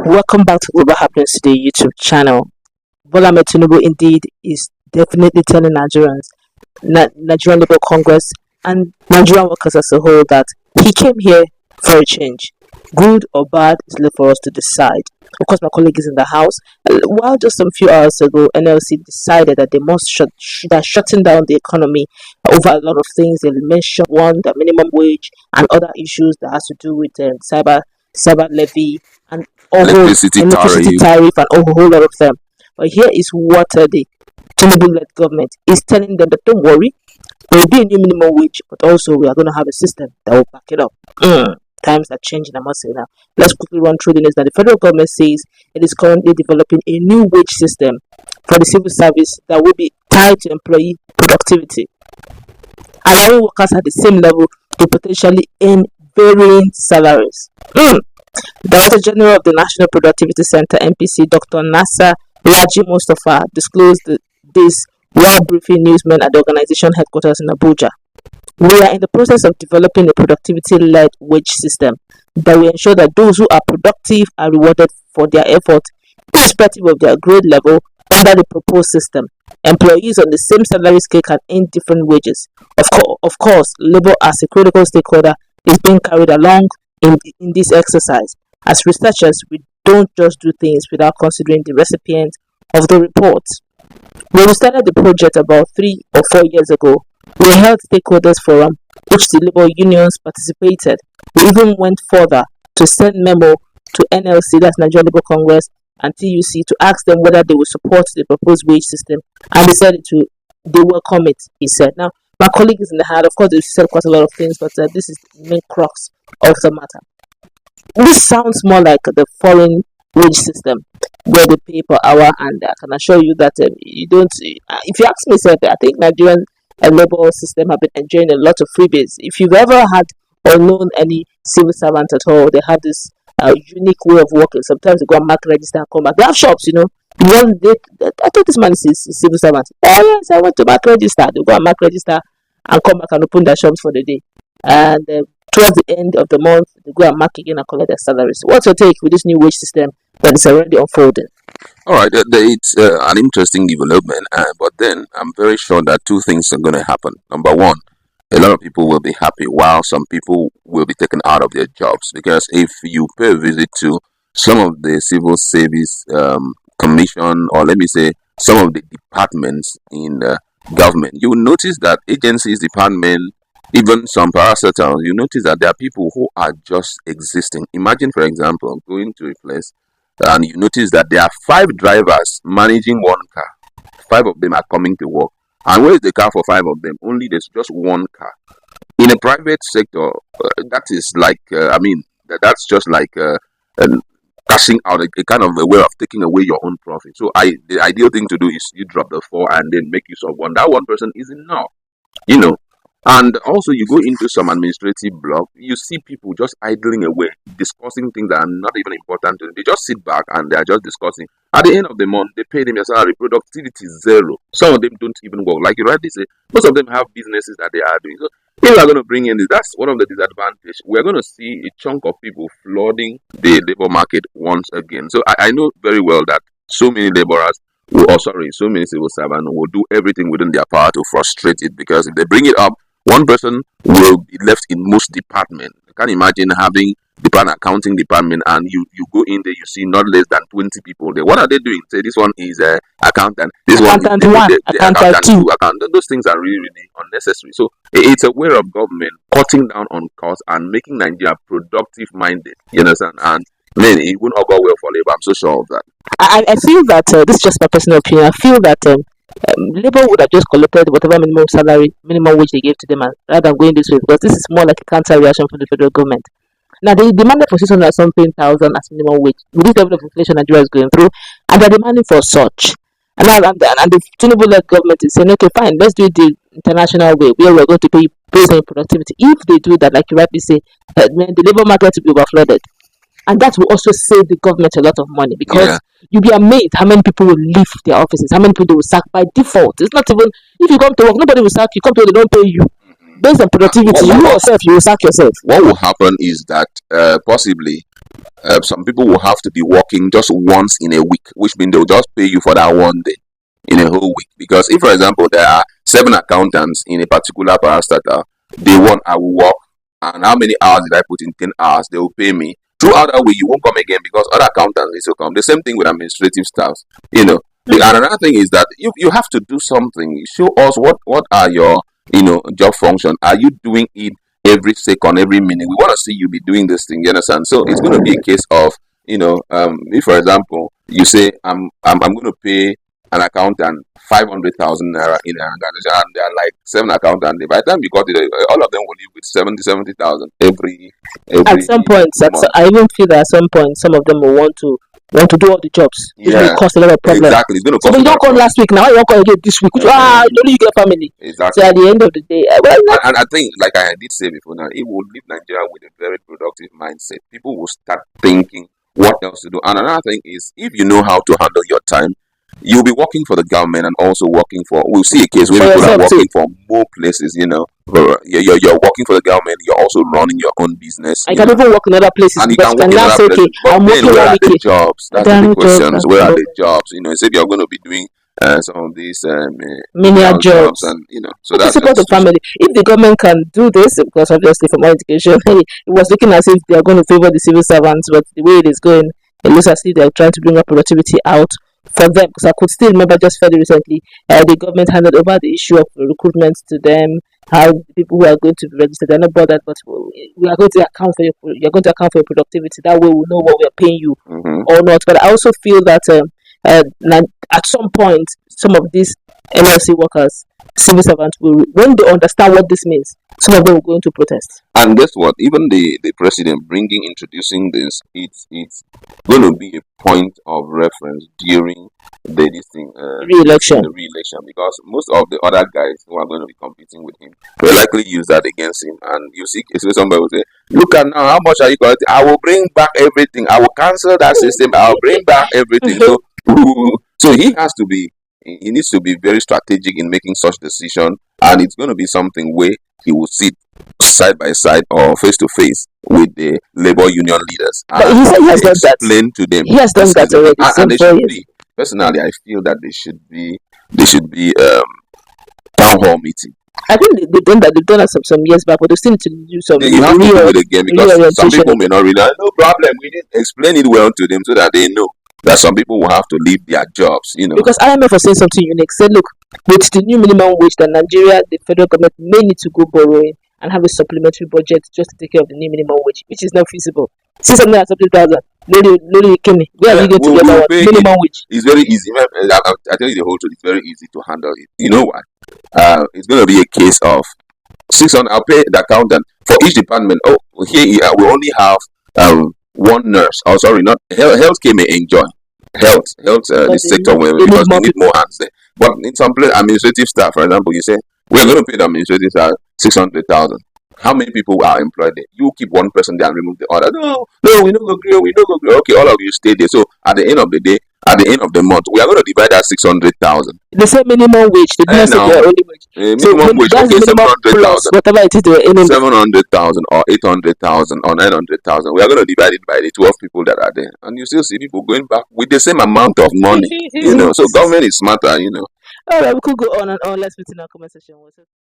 Welcome back to Global Happiness Today YouTube channel. Bola Tinubu indeed is definitely telling Nigerians, Nigerian Labour Congress, and Nigerian workers as a whole that he came here for a change. Good or bad is left for us to decide. Of course, my colleague is in the house. While just a few hours ago, NLC decided that they must they're shutting down the economy over a lot of things. They mentioned one, the minimum wage, and other issues that has to do with cyber levy and electricity tariff and a whole lot of them. But here is what the Tinubu-led government is telling them that don't worry, there will be a new minimum wage, but also we are going to have a system that will back it up. Times are changing, I must say now. Let's quickly run through the news. That the federal government says it is currently developing a new wage system for the civil service that will be tied to employee productivity, allowing workers at the same level to potentially earn varying salaries. Director General of the National Productivity Center (NPC), Dr. Nasser Raji Mustafa, disclosed this while briefing newsmen at the organization headquarters in Abuja. We are in the process of developing a productivity-led wage system that will ensure that those who are productive are rewarded for their effort, irrespective of their grade level under the proposed system. Employees on the same salary scale can earn different wages. Of course, labor as a critical stakeholder is being carried along in this exercise. As researchers, we don't just do things without considering the recipient of the report. When we started the project about 3 or 4 years ago, we held stakeholders forum, which the labor unions participated. We even went further to send memo to NLC, that's Nigerian Labour Congress, and TUC to ask them whether they would support the proposed wage system, and they said they welcome it, he said. Now, my colleague is in the hand. Of course, they've said quite a lot of things, but this is the main crux of the matter. This sounds more like the foreign wage system, where they pay per hour, and I can assure you that you don't. If you ask me, sir, I think Nigerian labor system have been enjoying a lot of freebies. If you've ever had or known any civil servant at all, they have this unique way of working. Sometimes they go and mark register and come back. They have shops, I thought this man is a civil servant. Oh yes, I went to mark register. They go and mark register and come back and open their shops for the day. And towards the end of the month, they go and mark again and collect their salaries. What's your take with this new wage system that is already unfolding? All right, it's an interesting development, but then I'm very sure that two things are going to happen. Number one, a lot of people will be happy while some people will be taken out of their jobs, because if you pay a visit to some of the civil service commission, or let me say some of the departments in government, you will notice that agencies, department, even some parastatals, you notice that there are people who are just existing. Imagine, for example, going to a place and you notice that there are 5 drivers managing one car. 5 of them are coming to work. And where is the car for 5 of them? Only there's just one car. In a private sector, that is like, that's just like cashing out a kind of a way of taking away your own profit. So the ideal thing to do is you drop the 4 and then make use of one. That one person is enough, And also, you go into some administrative block, you see people just idling away, discussing things that are not even important to them. They just sit back and they are just discussing. At the end of the month, they pay them their salary. Productivity is zero. Some of them don't even work. Like you rightly say, most of them have businesses that they are doing. So, if we are going to bring in this, that's one of the disadvantages. We're going to see a chunk of people flooding the labor market once again. So, I know very well that so many laborers so many civil servants will do everything within their power to frustrate it, because if they bring it up, one person will be left in most departments. You can imagine having accounting department, and you go in there, you see not less than 20 people there. What are they doing? Say this one is accountant, this accountant one is accountant 2. Those things are really, really unnecessary. So it's a way of government cutting down on costs and making Nigeria productive minded. You understand? And man, it won't go well for labor. I'm so sure of that. I feel that this is just my personal opinion. I feel that labor would have just collected whatever minimum wage they gave to them, rather than going this way, because this is more like a counter reaction from the federal government. Now they demanded for 600 something thousand as minimum wage with this level of inflation Nigeria is going through, and they're demanding for such. And the Tinubu-led government is saying, okay, fine, let's do it the international way, where we're going to pay based on productivity. If they do that, like you rightly say, the labor market will be overflooded. And that will also save the government a lot of money, because you'll be amazed how many people will leave their offices, how many people they will sack by default. It's not even, if you come to work, nobody will sack you. Come to work, they don't pay you. Based on productivity, you will sack yourself. What will happen is that possibly Some people will have to be working just once in a week, which means they'll just pay you for that one day in a whole week. Because if, for example, there are 7 accountants in a particular parastatal, day one I will work, and how many hours did I put in? 10 hours. They will pay me. Throughout that week, you won't come again because other accountants need to come. The same thing with administrative staff. And another thing is that you have to do something. Show us what are your job function. Are you doing it every second, every minute? We want to see you be doing this thing. You understand? So it's going to be a case of if, for example, you say I'm going to pay an accountant 500,000 naira in an organization, and there are like 7 accountants. By the time you got it, all of them will live with 70,000 At some point, month. I even feel that at some point, some of them will want to do all the jobs. It's going to cause a lot of problems. Exactly. It's going to So cause when a you lot don't of come last week, now you don't come again this week. Only you get family. Exactly. So at the end of the day, And I think, like I did say before now, it will leave Nigeria with a very productive mindset. People will start thinking what else to do. And another thing is, if you know how to handle your time, you'll be working for the government and also working for. We'll see a case where For people are yourself too. working for more places. You're working for the government. You're also running your own business. I can even work in other places, And you but can work in now other say, okay, places. But I'm then, working where one are the week. jobs? That's There are the no big jobs questions. at Where the are the moment. jobs? Say you're going to be doing some of these Menial menial jobs. and so Which is that's just support the the situation. family. If the government can do this, because obviously for my education, it was looking as if they are going to favor the civil servants, but the way it is going, it looks as if they are trying to bring up productivity out for them. Because I could still remember just fairly recently, the government handed over the issue of recruitment to them. How the people who are going to be registered, they're not bothered, but we are going to account for you're going to account for your productivity. That way, we know what we are paying you or not. But I also feel that at some point, some of these NLC workers, civil servants, will, when they understand what this means, some of them will go into protest. And guess what? Even the president introducing this, it's going to be a point of reference during this thing, Re-election. the re-election, because most of the other guys who are going to be competing with him will likely use that against him. And you see, somebody will say, "Look at now, how much are you collecting? I will bring back everything. I will cancel that system. I will bring back everything." So, so he has to be. He needs to be very strategic in making such decision, and it's going to be something where he will sit side by side or face to face with the labor union leaders But he said he has done that. explain to them. He has done that already. And they Same should for be. Personally, I feel that they should be town hall meeting. I think they've done that. They've done that some years back, but they still need to do some You have to do it again because some people may not really. No problem. We didn't explain it well to them so that they know that some people will have to leave their jobs. Because IMF was saying something unique. Said, look, with the new minimum wage, that Nigeria, the federal government may need to go borrowing and have a supplementary budget just to take care of the new minimum wage, which is not feasible. See something like 70,000. Lady Kenny, where are you going to get that minimum wage? It's very easy. I tell you the whole truth. It's very easy to handle it. You know what? It's going to be a case of 600. I'll pay the accountant for each department. Oh, here we only have one nurse. Oh, sorry, not healthcare may enjoy health this sector where because we need more hands there. But in some place, administrative staff, for example, you say we're going to pay the administrative staff 600,000. How many people are employed there? You keep one person there and remove the other. No, we don't go grow. We don't go grow. Okay, all of you stay there. So at the end of the day, at the end of the month, we are going to divide that 600,000. They say minimum wage. They don't say their only wage. Minimum wage. Okay, 700,000. Whatever it is, they were earning 700,000 or 800,000 or 900,000. We are going to divide it by the 12 people that are there, and you still see people going back with the same amount of money. So government is smarter. All right, we could go on and on. Let's put in our comment section.